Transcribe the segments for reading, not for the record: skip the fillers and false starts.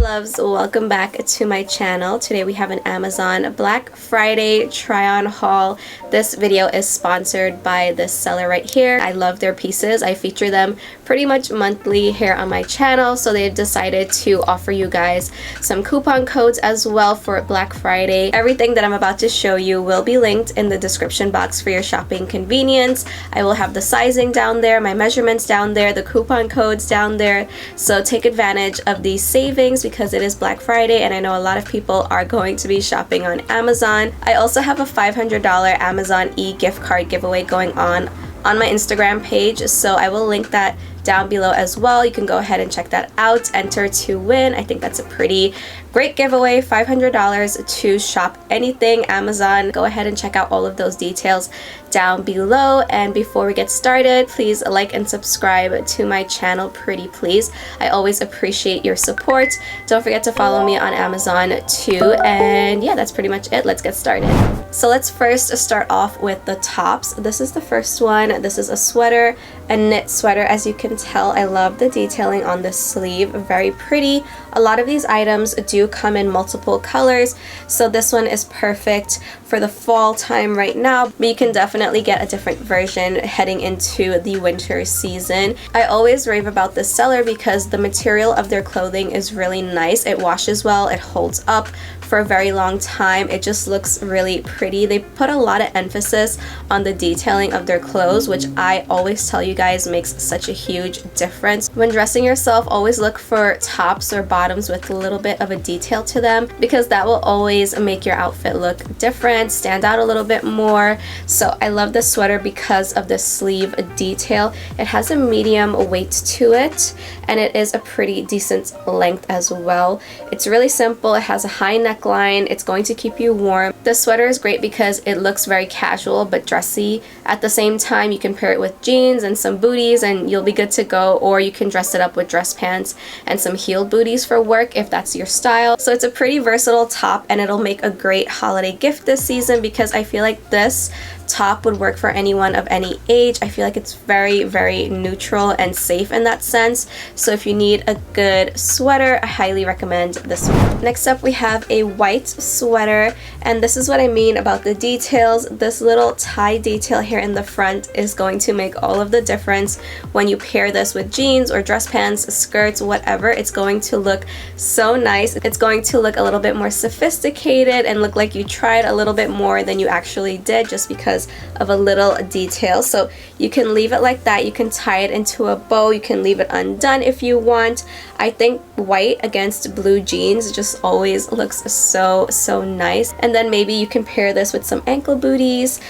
loves, welcome back to my channel. Today we have an Amazon Black Friday try-on haul. This video is sponsored by this seller right here. I love their pieces. I feature them pretty much monthly here on my channel, so they've decided to offer you guys some coupon codes as well for Black Friday. Everything that I'm about to show you will be linked in the description box for your shopping convenience. I will have the sizing down there, my measurements down there, the coupon codes down there, so take advantage of these savings because it is Black Friday and I know a lot of people are going to be shopping on Amazon. I also have a $500 Amazon e-gift card giveaway going on my Instagram page, so I will link that down below as well. You can go ahead and check that out. Enter to win. I think that's a pretty great giveaway. $500 to shop anything Amazon. Go ahead and check out all of those details down below. And before we get started, please like and subscribe to my channel, pretty please. I always appreciate your support. Don't forget to follow me on Amazon too. And yeah, that's pretty much it. Let's get started. So let's first start off with the tops. This is the first one. This is a sweater, a knit sweater. As you can tell, I love the detailing on the sleeve. Very pretty. A lot of these items do come in multiple colors, so this one is perfect for the fall time right now, but you can definitely get a different version heading into the winter season. I always rave about this seller because the material of their clothing is really nice. It washes well, it holds up for a very long time. It just looks really pretty. They put a lot of emphasis on the detailing of their clothes, which I always tell you guys makes such a huge difference. When dressing yourself, always look for tops or bottoms with a little bit of a detail to them because that will always make your outfit look different, stand out a little bit more. So I love this sweater because of the sleeve detail. It has a medium weight to it and it is a pretty decent length as well. It's really simple. It has a high neckline. It's going to keep you warm. The sweater is great because it looks very casual but dressy at the same time. You can pair it with jeans and some booties and you'll be good to go, or you can dress it up with dress pants and some heeled booties for work if that's your style. So it's a pretty versatile top and it'll make a great holiday gift this season because I feel like this top would work for anyone of any age. I feel like it's very, very neutral and safe in that sense. So if you need a good sweater, I highly recommend this one. Next up, we have a white sweater, and this is what I mean about the details. This little tie detail here in the front is going to make all of the difference when you pair this with jeans or dress pants, skirts, whatever. It's going to look so nice. It's going to look a little bit more sophisticated and look like you tried a little bit more than you actually did just because of a little detail. So you can leave it like that. You can tie it into a bow. You can leave it undone if you want. I think white against blue jeans just always looks so nice. And then maybe you can pair this with some ankle booties.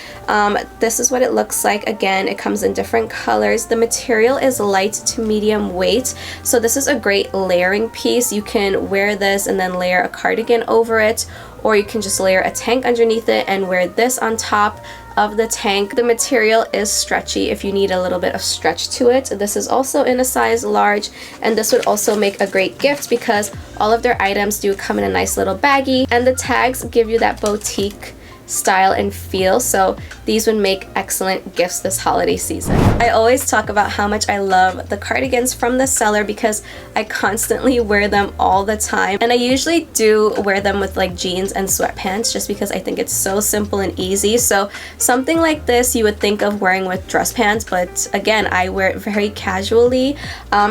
This is what it looks like. Again, it comes in different colors. The material is light to medium weight, so this is a great layering piece. You can wear this and then layer a cardigan over it, or you can just layer a tank underneath it and wear this on top of the tank. The material is stretchy if you need a little bit of stretch to it. This is also in a size large, and this would also make a great gift because all of their items do come in a nice little baggie, and the tags give you that boutique style and feel, so these would make excellent gifts this holiday season. I always talk about how much I love the cardigans from the seller because I constantly wear them all the time, and I usually do wear them with like jeans and sweatpants just because I think it's so simple and easy. So something like this you would think of wearing with dress pants, but again, I wear it very casually.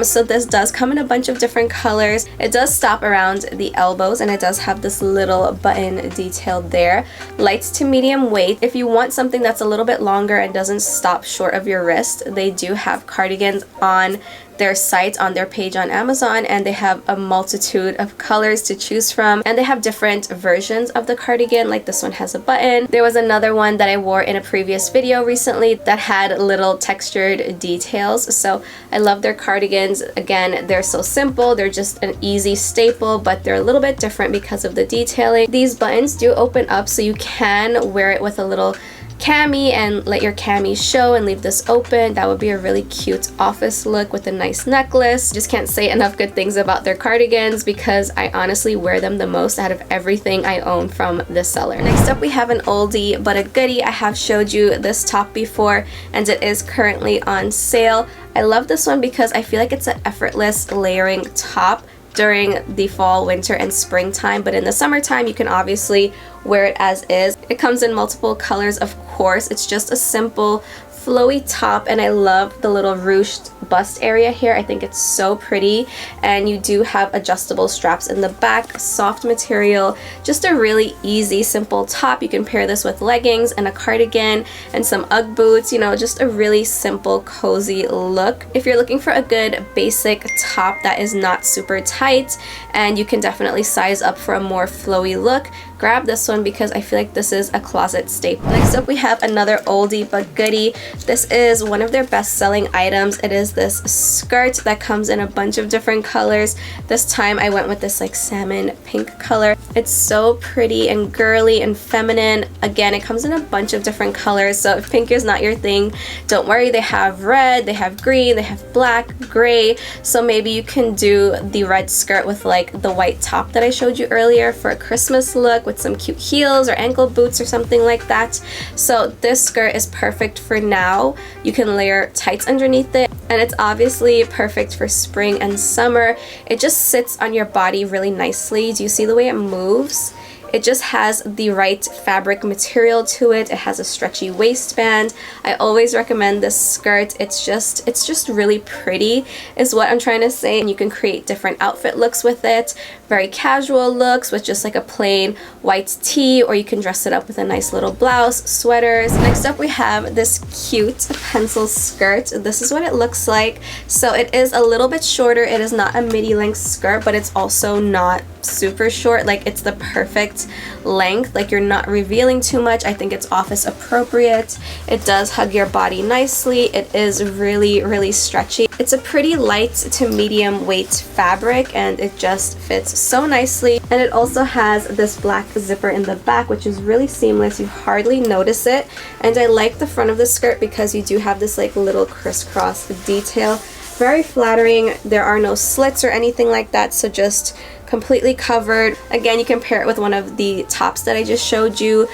So this does come in a bunch of different colors. It does stop around the elbows and it does have this little button detail there. Light to medium weight. If you want something that's a little bit longer and doesn't stop short of your wrist, they do have cardigans on their site, on their page on Amazon, and they have a multitude of colors to choose from, and they have different versions of the cardigan. Like this one has a button. There was another one that I wore in a previous video recently that had little textured details. So I love their cardigans. Again, they're so simple. They're just an easy staple, but they're a little bit different because of the detailing. These buttons do open up so you can wear it with a little cami and let your cami show and leave this open. That would be a really cute office look with a nice necklace. Just can't say enough good things about their cardigans because I honestly wear them the most out of everything I own from this seller. Next up, we have an oldie but a goodie. I have showed you this top before and it is currently on sale. I love this one because I feel like it's an effortless layering top during the fall, winter, and springtime, but in the summertime you can obviously wear it as is. It comes in multiple colors, of course. It's just a simple flowy top, and I love the little ruched bust area here. I think it's so pretty, and you do have adjustable straps in the back, soft material, just a really easy, simple top. You can pair this with leggings and a cardigan and some Ugg boots, you know, just a really simple, cozy look. If you're looking for a good basic top that is not super tight and you can definitely size up for a more flowy look, grab this one because I feel like this is a closet staple. Next up we have another oldie but goodie. This is one of their best-selling items. It is this skirt that comes in a bunch of different colors. This time I went with this like salmon pink color. It's so pretty and girly and feminine. Again, it comes in a bunch of different colors, so if pink is not your thing, don't worry. They have red, they have green, they have black, gray, so maybe you can do the red skirt with like the white top that I showed you earlier for a Christmas look with some cute heels or ankle boots or something like that. So this skirt is perfect for now. You can layer tights underneath it, and it's obviously perfect for spring and summer. It just sits on your body really nicely. Do you see the way it moves? It just has the right fabric material to it. It has a stretchy waistband. I always recommend this skirt. It's just really pretty is what I'm trying to say, and you can create different outfit looks with it. Very casual looks with just like a plain white tee, or you can dress it up with a nice little blouse, sweaters. Next up we have this cute pencil skirt. This is what it looks like. So it is a little bit shorter. It is not a midi length skirt, but it's also not super short. Like, it's the perfect length. Like, you're not revealing too much. I think it's office appropriate. It does hug your body nicely. It is really stretchy. It's a pretty light to medium weight fabric, and it just fits so nicely. And it also has this black zipper in the back, which is really seamless. You hardly notice it. And I like the front of the skirt because you do have this like little crisscross detail. Very flattering. There are no slits or anything like that, so just completely covered. Again, you can pair it with one of the tops that I just showed you.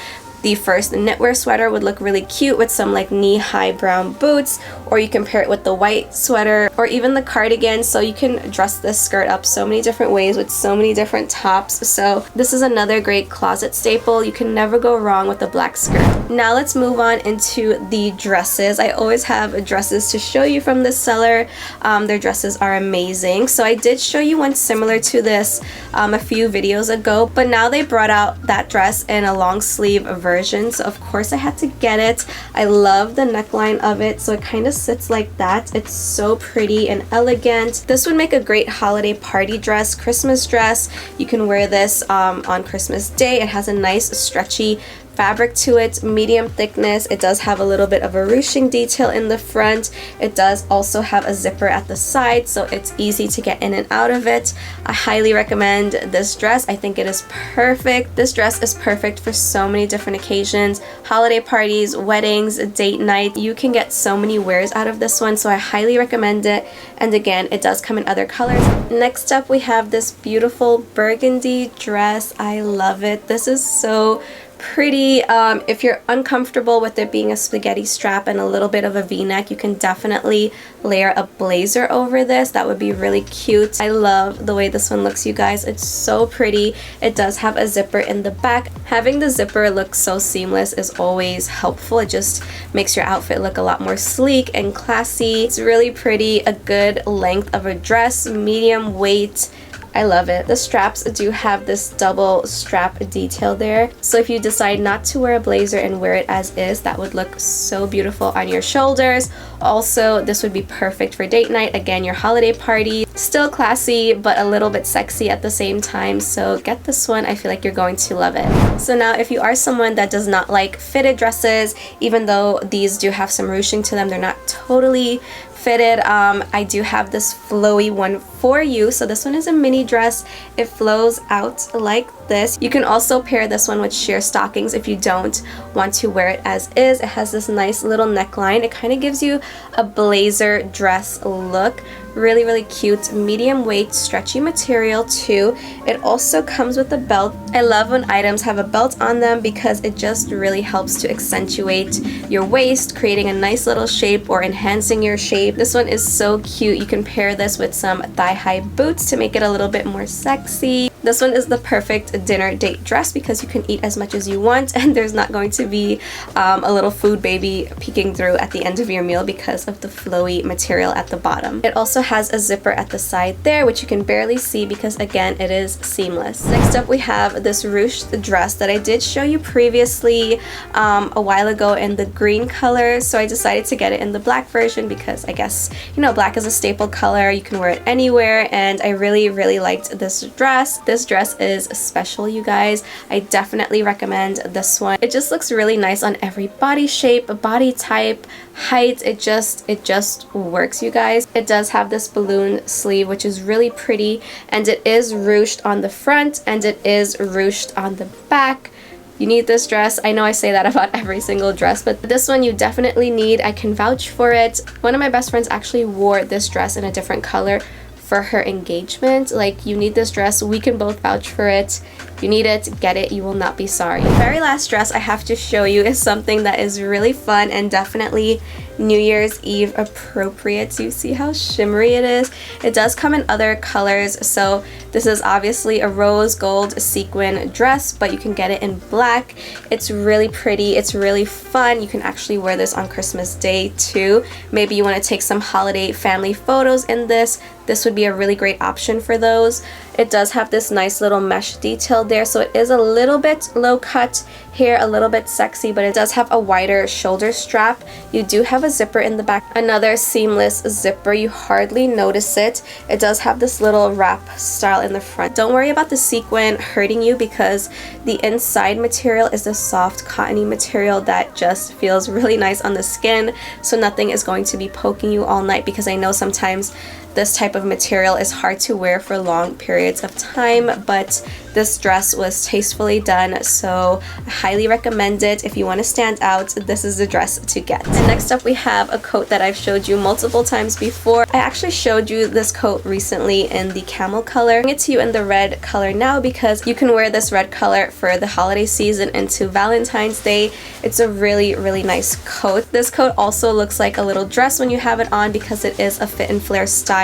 The first knitwear sweater would look really cute with some like knee-high brown boots, or you can pair it with the white sweater or even the cardigan. So you can dress this skirt up so many different ways with so many different tops. So this is another great closet staple. You can never go wrong with a black skirt. Now let's move on into the dresses. I always have dresses to show you from this seller. Their dresses are amazing. So I did show you one similar to this a few videos ago, but now they brought out that dress in a long sleeve version. So of course I had to get it. I love the neckline of it, so it kind of sits like that. It's so pretty and elegant. This would make a great holiday party dress, Christmas dress. You can wear this on Christmas Day. It has a nice stretchy fabric to it, medium thickness. It does have a little bit of a ruching detail in the front. It does also have a zipper at the side, so it's easy to get in and out of it. I highly recommend this dress. I think it is perfect. This dress is perfect for so many different occasions, holiday parties, weddings, date night. You can get so many wears out of this one, so I highly recommend it. And again, it does come in other colors. Next up we have this beautiful burgundy dress. I love it. This is so pretty. If you're uncomfortable with it being a spaghetti strap and a little bit of a v-neck, you can definitely layer a blazer over this. That would be really cute. I love the way this one looks, you guys. It's so pretty. It does have a zipper in the back. Having the zipper look so seamless is always helpful. It just makes your outfit look a lot more sleek and classy. It's really pretty. A good length of a dress, medium weight. I love it. The straps do have this double strap detail there. So if you decide not to wear a blazer and wear it as is, that would look so beautiful on your shoulders. Also, this would be perfect for date night. Again, your holiday party. Still classy, but a little bit sexy at the same time. So get this one. I feel like you're going to love it. So now if you are someone that does not like fitted dresses, even though these do have some ruching to them, they're not totally fitted. I do have this flowy one for you. So this one is a mini dress. It flows out like this. You can also pair this one with sheer stockings if you don't want to wear it as is. It has this nice little neckline. It kind of gives you a blazer dress look. Really, really cute, medium weight, stretchy material too. It also comes with a belt. I love when items have a belt on them because it just really helps to accentuate your waist, creating a nice little shape or enhancing your shape. This one is so cute. You can pair this with some thigh-high boots to make it a little bit more sexy. This one is the perfect dinner date dress because you can eat as much as you want and there's not going to be a little food baby peeking through at the end of your meal because of the flowy material at the bottom. It also has a zipper at the side there, which you can barely see because again it is seamless. Next up we have this Rouge dress that I did show you previously a while ago in the green color, so I decided to get it in the black version because I guess, you know, black is a staple color. You can wear it anywhere and I really, really liked this dress. This dress is special, you guys. I definitely recommend this one. It just looks really nice on every body shape, body type, height. It just works, you guys. It does have this balloon sleeve, which is really pretty, and it is ruched on the front and it is ruched on the back. You need this dress. I know I say that about every single dress, but this one you definitely need. I can vouch for it. One of my best friends actually wore this dress in a different color for her engagement. Like, you need this dress. We can both vouch for it. You need it, get it, you will not be sorry. The very last dress I have to show you is something that is really fun and definitely New Year's Eve appropriate. You see how shimmery it is? It does come in other colors, so this is obviously a rose gold sequin dress, but you can get it in black. It's really pretty, it's really fun. You can actually wear this on Christmas Day too. Maybe you want to take some holiday family photos in this. This would be a really great option for those. It does have this nice little mesh detail there, so it is a little bit low cut here, a little bit sexy, but it does have a wider shoulder strap. You do have a zipper in the back, another seamless zipper. You hardly notice it. It does have this little wrap style in the front. Don't worry about the sequin hurting you because the inside material is the soft cottony material that just feels really nice on the skin, so nothing is going to be poking you all night, because I know sometimes this type of material is hard to wear for long periods of time, but this dress was tastefully done, so I highly recommend it. If you want to stand out, this is the dress to get. And next up we have a coat that I've showed you multiple times before. I actually showed you this coat recently in the camel color. I'm bringing it to you in the red color now because you can wear this red color for the holiday season into Valentine's Day. It's a really, really nice coat. This coat also looks like a little dress when you have it on because it is a fit and flare style.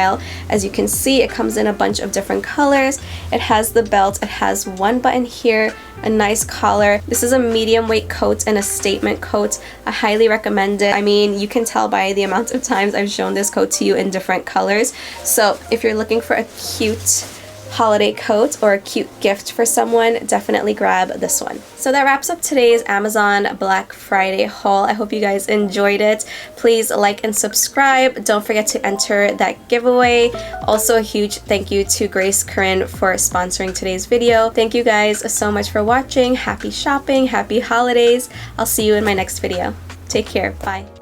As you can see, it comes in a bunch of different colors. It has the belt, it has one button here, a nice collar. This is a medium weight coat and a statement coat. I highly recommend it. I mean, you can tell by the amount of times I've shown this coat to you in different colors. So if you're looking for a cute holiday coat or a cute gift for someone, definitely grab this one. So that wraps up today's Amazon Black Friday haul. I hope you guys enjoyed it. Please like and subscribe. Don't forget to enter that giveaway. Also, a huge thank you to Grace Corinne for sponsoring today's video. Thank you guys so much for watching. Happy shopping, happy holidays. I'll see you in my next video. Take care. Bye.